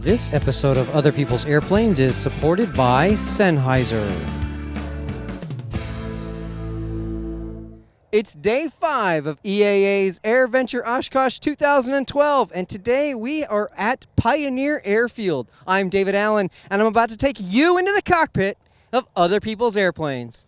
This episode of Other People's Airplanes is supported by Sennheiser. It's day 5 of EAA's AirVenture Oshkosh 2012, and today we are at Pioneer Airfield. I'm David Allen, and I'm about to take you into the cockpit of Other People's Airplanes.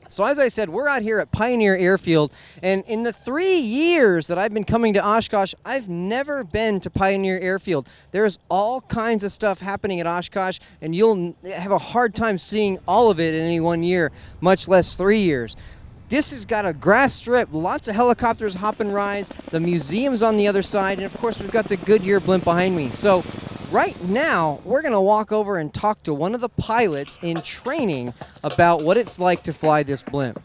So as I said, we're out here at Pioneer Airfield, and in the 3 years that I've been coming to Oshkosh, I've never been to Pioneer Airfield. There's all kinds of stuff happening at Oshkosh, and you'll have a hard time seeing all of it in any 1 year, much less 3 years. This has got a grass strip, lots of helicopters hopping rides, the museum's on the other side, and of course we've got the Goodyear blimp behind me. So right now, we're going to walk over and talk to one of the pilots in training about what it's like to fly this blimp.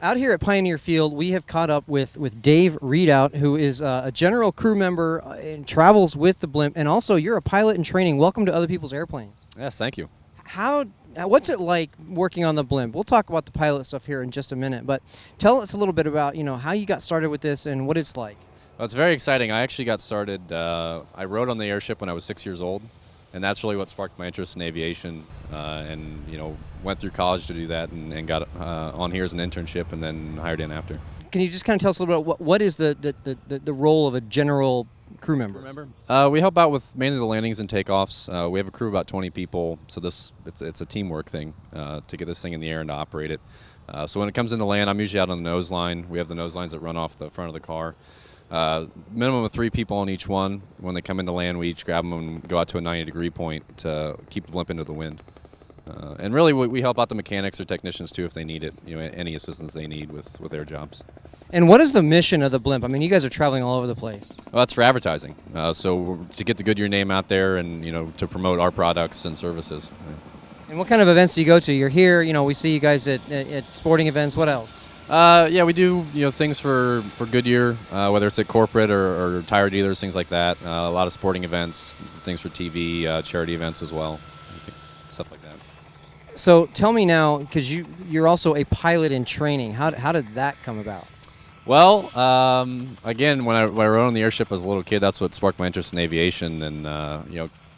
Out here at Pioneer Field, we have caught up with Dave Readout, who is a general crew member and travels with the blimp, and also you're a pilot in training. Welcome to Other People's Airplanes. Yes, thank you. What's it like working on the blimp? We'll talk about the pilot stuff here in just a minute, but tell us a little bit about how you got started with this and what it's like. Well, it's very exciting. I actually got started, I rode on the airship when I was 6 years old, and that's really what sparked my interest in aviation, and went through college to do that, and got on here as an internship and then hired in after. Can you just kind of tell us a little bit what is the role of a general crew member? We help out with mainly the landings and takeoffs. We have a crew of about 20 people, so it's a teamwork thing to get this thing in the air and to operate it. So when it comes into land, I'm usually out on the nose line. We have the nose lines that run off the front of the car. Minimum of 3 people on each one. When they come into land, we each grab them and go out to a 90-degree point to keep the blimp into the wind. And really, we help out the mechanics or technicians too if they need it. Any assistance they need with their jobs. And what is the mission of the blimp? I mean, you guys are traveling all over the place. Well, that's for advertising. So to get the Goodyear name out there and to promote our products and services. And what kind of events do you go to? You're here. We see you guys at sporting events. What else? Yeah, we do things for Goodyear, whether it's at corporate or tire dealers, things like that. A lot of sporting events, things for TV, charity events as well, stuff like that. So tell me now, because you're also a pilot in training. How did that come about? Well, again, when I rode on the airship as a little kid, that's what sparked my interest in aviation. And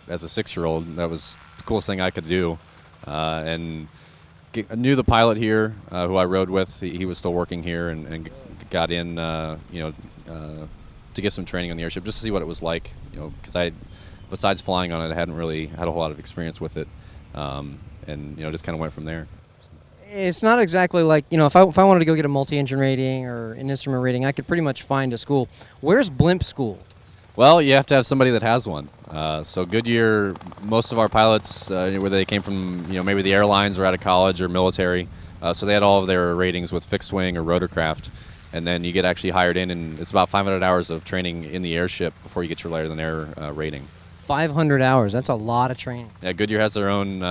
as a 6-year-old, that was the coolest thing I could do. And I knew the pilot here, who I rode with. He was still working here, and got in, to get some training on the airship, just to see what it was like. Because besides flying on it, I hadn't really had a whole lot of experience with it, and just kind of went from there. It's not exactly like if I wanted to go get a multi-engine rating or an instrument rating, I could pretty much find a school. Where's blimp school? Well, you have to have somebody that has one. So Goodyear, most of our pilots, where they came from, maybe the airlines or out of college or military, so they had all of their ratings with fixed wing or rotorcraft, and then you get actually hired in, and it's about 500 hours of training in the airship before you get your lighter than air rating. 500 hours, that's a lot of training. Yeah, Goodyear has their own,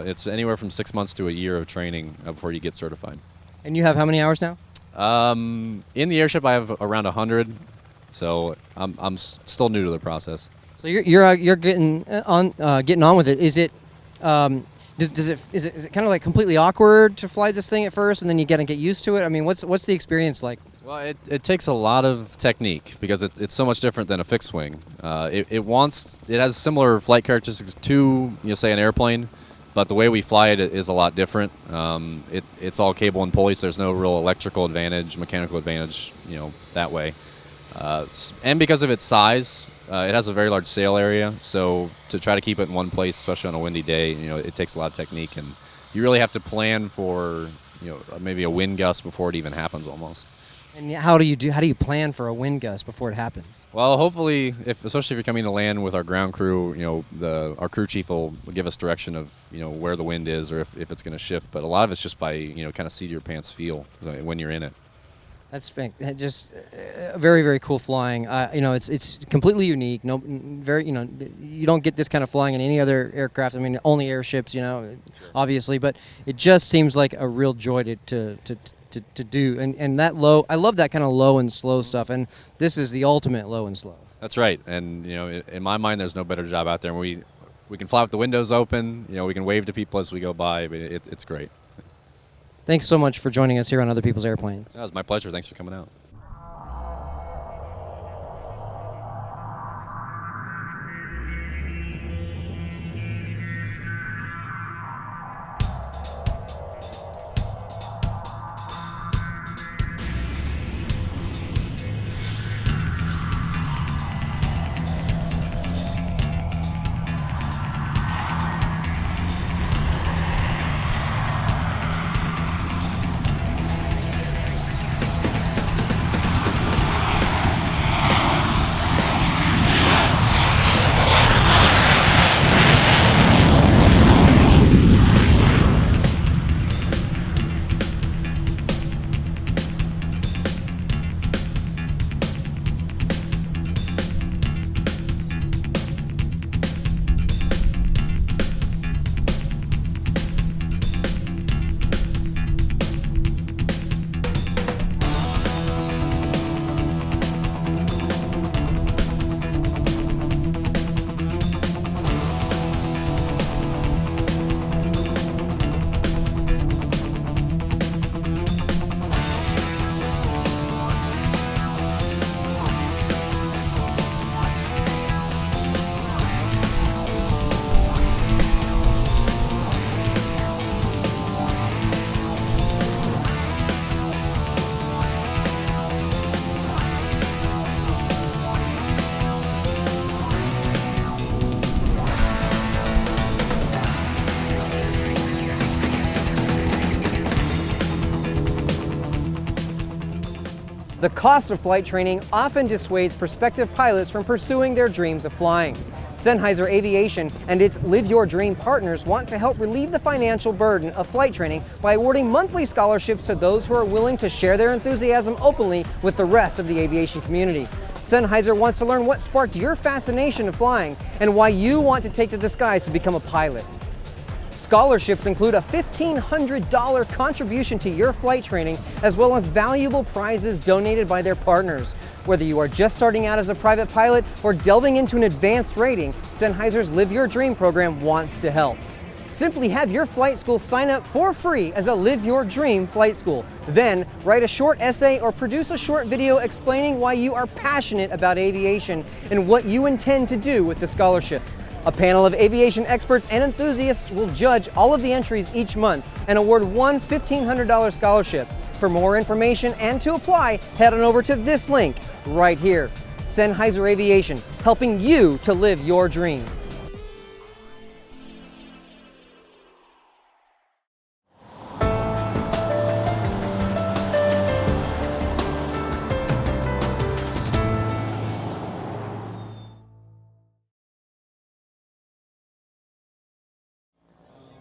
it's anywhere from 6 months to a year of training before you get certified. And you have how many hours now? In the airship I have around 100. So I'm still new to the process. So you're getting on with it. Is it is it kind of like completely awkward to fly this thing at first, and then you get used to it? I mean, what's the experience like? Well, it takes a lot of technique because it's so much different than a fixed wing. It has similar flight characteristics to say an airplane, but the way we fly it is a lot different. It's all cable and pulley, so there's no real electrical advantage, mechanical advantage, that way. And because of its size, it has a very large sail area, so to try to keep it in one place, especially on a windy day, it takes a lot of technique, and you really have to plan for maybe a wind gust before it even happens almost. And how do you plan for a wind gust before it happens? Well, hopefully, especially if you're coming to land with our ground crew, our crew chief will give us direction of, where the wind is or if it's going to shift. But a lot of it's just by, kind of seat of your pants feel when you're in it. That's just very, very cool flying. It's completely unique. No, very, you don't get this kind of flying in any other aircraft. I mean, only airships, obviously. But it just seems like a real joy to do. And that low, I love that kind of low and slow stuff. And this is the ultimate low and slow. That's right. And in my mind, there's no better job out there. We can fly with the windows open. We can wave to people as we go by. But it's great. Thanks so much for joining us here on Other People's Airplanes. That was my pleasure. Thanks for coming out. The cost of flight training often dissuades prospective pilots from pursuing their dreams of flying. Sennheiser Aviation and its Live Your Dream partners want to help relieve the financial burden of flight training by awarding monthly scholarships to those who are willing to share their enthusiasm openly with the rest of the aviation community. Sennheiser wants to learn what sparked your fascination of flying and why you want to take the disguise to become a pilot. Scholarships include a $1,500 contribution to your flight training, as well as valuable prizes donated by their partners. Whether you are just starting out as a private pilot or delving into an advanced rating, Sennheiser's Live Your Dream program wants to help. Simply have your flight school sign up for free as a Live Your Dream flight school. Then write a short essay or produce a short video explaining why you are passionate about aviation and what you intend to do with the scholarship. A panel of aviation experts and enthusiasts will judge all of the entries each month and award one $1,500 scholarship. For more information and to apply, head on over to this link right here. Sennheiser Aviation, helping you to live your dream.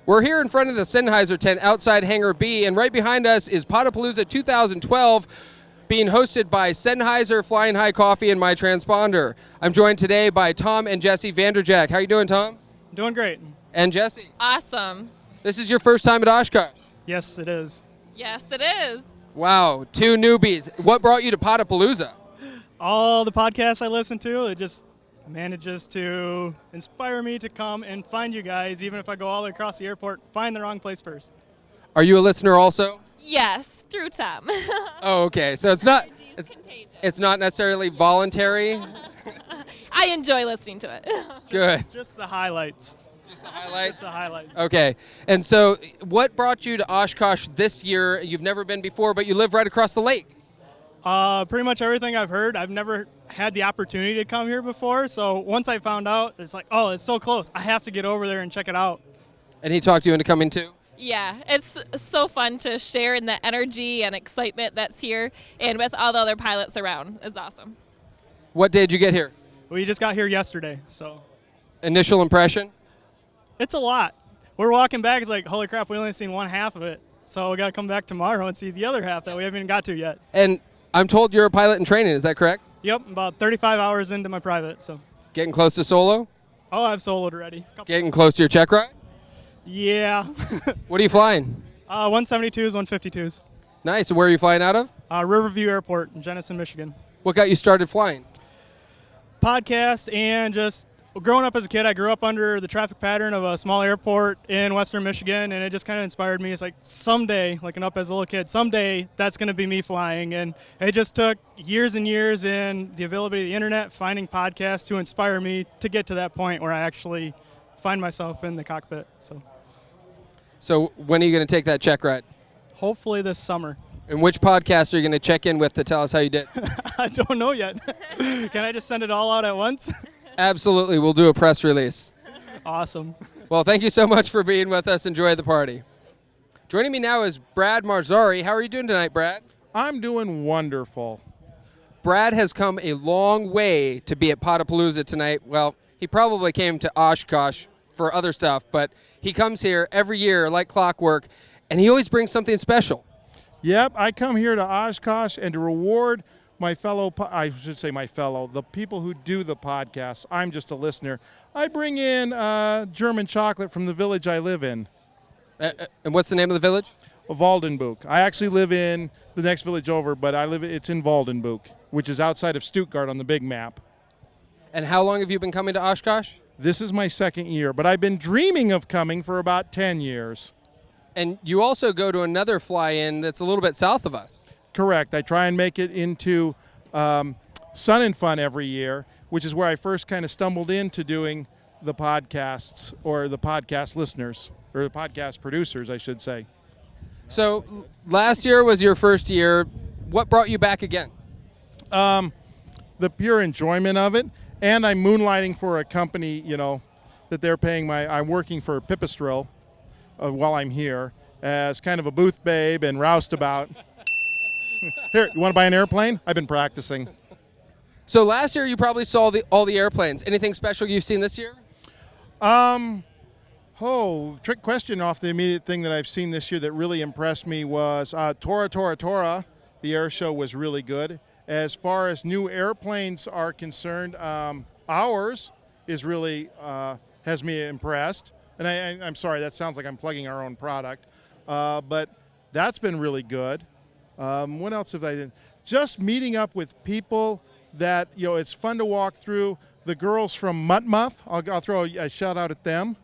We're here in front of the Sennheiser tent outside Hangar B, and right behind us is Podapalooza 2012, being hosted by Sennheiser, Flying High Coffee, and my transponder. I'm joined today by Tom and Jessie Vander Jagt. How you doing, Tom? Doing great. And Jessie? Awesome. This is your first time at Oshkosh? Yes, it is. Yes, it is. Wow, two newbies. What brought you to Podapalooza? All the podcasts I listen to, it just manages to inspire me to come and find you guys, even if I go all the way across the airport, find the wrong place first. Are you a listener also? Yes, through Tom. Oh, okay. So it's not Energy's contagious. it's not necessarily voluntary. I enjoy listening to it. Good. Just the highlights. Just the highlights. Just the highlights. Okay. And so what brought you to Oshkosh this year? You've never been before, but you live right across the lake. Pretty much everything I've heard. I've never had the opportunity to come here before, so once I found out, it's like, oh, it's so close. I have to get over there and check it out. And he talked you into coming too? Yeah, it's so fun to share in the energy and excitement that's here, and with all the other pilots around. It's awesome. What day did you get here? We just got here yesterday, so Initial impression? it's a lot. We're walking back, it's like, holy crap, we only seen one half of it. So we got to come back tomorrow and see the other half that we haven't even got to yet. And I'm told you're a pilot in training, is that correct? Yep, about 35 hours into my private, so. Getting close to solo? Oh, I've soloed already. Getting close to your check ride? Yeah. What are you flying? 172s, 152s. Nice. And where are you flying out of? Riverview Airport in Jenison, Michigan. What got you started flying? Podcast and just growing up as a kid, I grew up under the traffic pattern of a small airport in western Michigan, and it just kind of inspired me. It's like someday, looking up as a little kid, someday that's going to be me flying. And it just took years and years in the availability of the internet, finding podcasts to inspire me to get to that point where I actually find myself in the cockpit. So when are you going to take that check ride? Hopefully this summer. And which podcast are you going to check in with to tell us how you did? I don't know yet. Can I just send it all out at once? Absolutely. We'll do a press release. Awesome. Well, thank you so much for being with us. Enjoy the party. Joining me now is Brad Marzari. How are you doing tonight, Brad? I'm doing wonderful. Brad has come a long way to be at Podapalooza tonight. Well, he probably came to Oshkosh for other stuff, but he comes here every year like clockwork, and he always brings something special. Yep, I come here to Oshkosh and to reward my fellow, the people who do the podcast. I'm just a listener. I bring in German chocolate from the village I live in, And what's the name of the village? Waldenbuch. I actually live in the next village over, but it's in Waldenbuch, which is outside of Stuttgart on the big map. And how long have you been coming to Oshkosh? This is my second year, but I've been dreaming of coming for about 10 years. And you also go to another fly-in that's a little bit south of us. Correct. I try and make it into Sun and Fun every year, which is where I first kind of stumbled into doing the podcasts, or the podcast listeners, or the podcast producers, I should say. So last year was your first year. What brought you back again? The pure enjoyment of it, and I'm moonlighting for a company, that they're paying I'm working for Pipistrel while I'm here as kind of a booth babe and roustabout. Here, you want to buy an airplane? I've been practicing. So last year you probably saw all the airplanes. Anything special you've seen this year? Trick question off the immediate thing that I've seen this year that really impressed me was Tora. The air show was really good. As far as new airplanes are concerned, ours is really has me impressed. And I'm sorry, that sounds like I'm plugging our own product. But that's been really good. What else have I done? Just meeting up with people that, it's fun to walk through. The girls from Mutt Muff, I'll throw a shout out at them.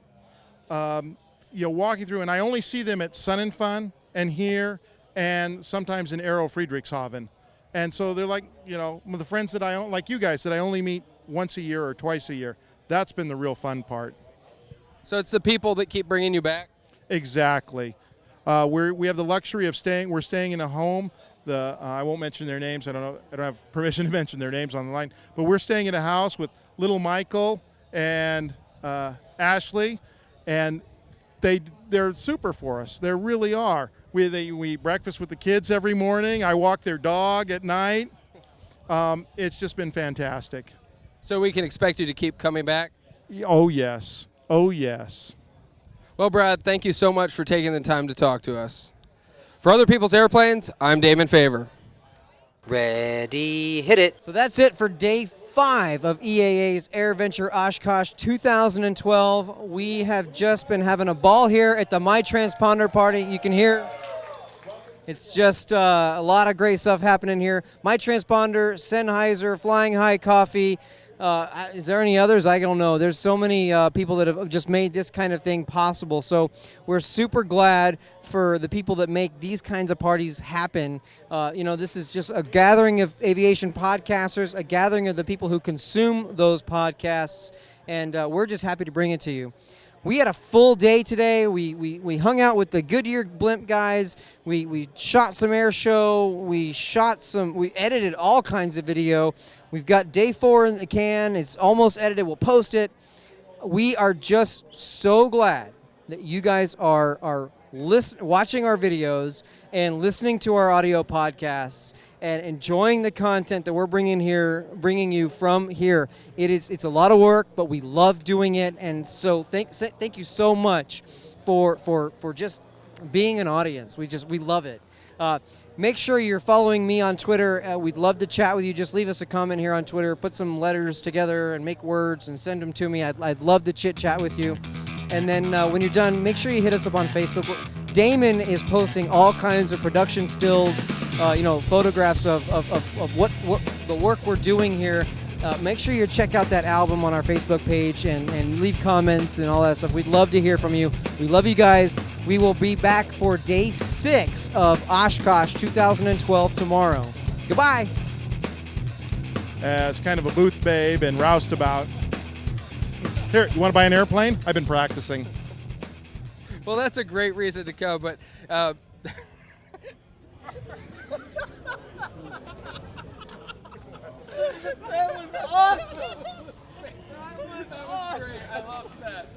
Walking through, and I only see them at Sun and Fun and here, and sometimes in Aero Friedrichshafen. And so they're like, the friends that like you guys, that I only meet once a year or twice a year. That's been the real fun part. So it's the people that keep bringing you back? Exactly. We have the luxury of we're staying in a home. I won't mention their names. I don't have permission to mention their names on the line. But we're staying in a house with little Michael and Ashley, and they're super for us. They really are. We eat breakfast with the kids every morning. I walk their dog at night. It's just been fantastic. So we can expect you to keep coming back? Oh, yes. Oh, yes. Well, Brad, thank you so much for taking the time to talk to us. For Other People's Airplanes, I'm Damon Favor. Ready, hit it. So that's it for day 5 of EAA's AirVenture Oshkosh 2012. We have just been having a ball here at the My Transponder party. You can hear it's just a lot of great stuff happening here. My Transponder, Sennheiser, Flying High Coffee. Is there any others? I don't know. There's so many people that have just made this kind of thing possible. So we're super glad for the people that make these kinds of parties happen. This is just a gathering of aviation podcasters, a gathering of the people who consume those podcasts, and we're just happy to bring it to you. We had a full day today. We hung out with the Goodyear blimp guys. We shot some air show. We edited all kinds of video. We've got day 4 in the can. It's almost edited. We'll post it. We are just so glad that you guys are watching our videos and listening to our audio podcasts and enjoying the content that we're bringing you from here. It's a lot of work, but we love doing it, and so thank you so much for just being an audience. We love it. Make sure you're following me on Twitter. We'd love to chat with you. Just leave us a comment here on Twitter. Put some letters together and make words and send them to me. I'd love to chit chat with you. And then when you're done, make sure you hit us up on Facebook. Damon is posting all kinds of production stills, photographs of what the work we're doing here. Make sure you check out that album on our Facebook page and leave comments and all that stuff. We'd love to hear from you. We love you guys. We will be back for day 6 of Oshkosh 2012 tomorrow. Goodbye. As kind of a booth babe and roustabout. Here, you want to buy an airplane? I've been practicing. Well, that's a great reason to come, but that was awesome. That was awesome. I love that.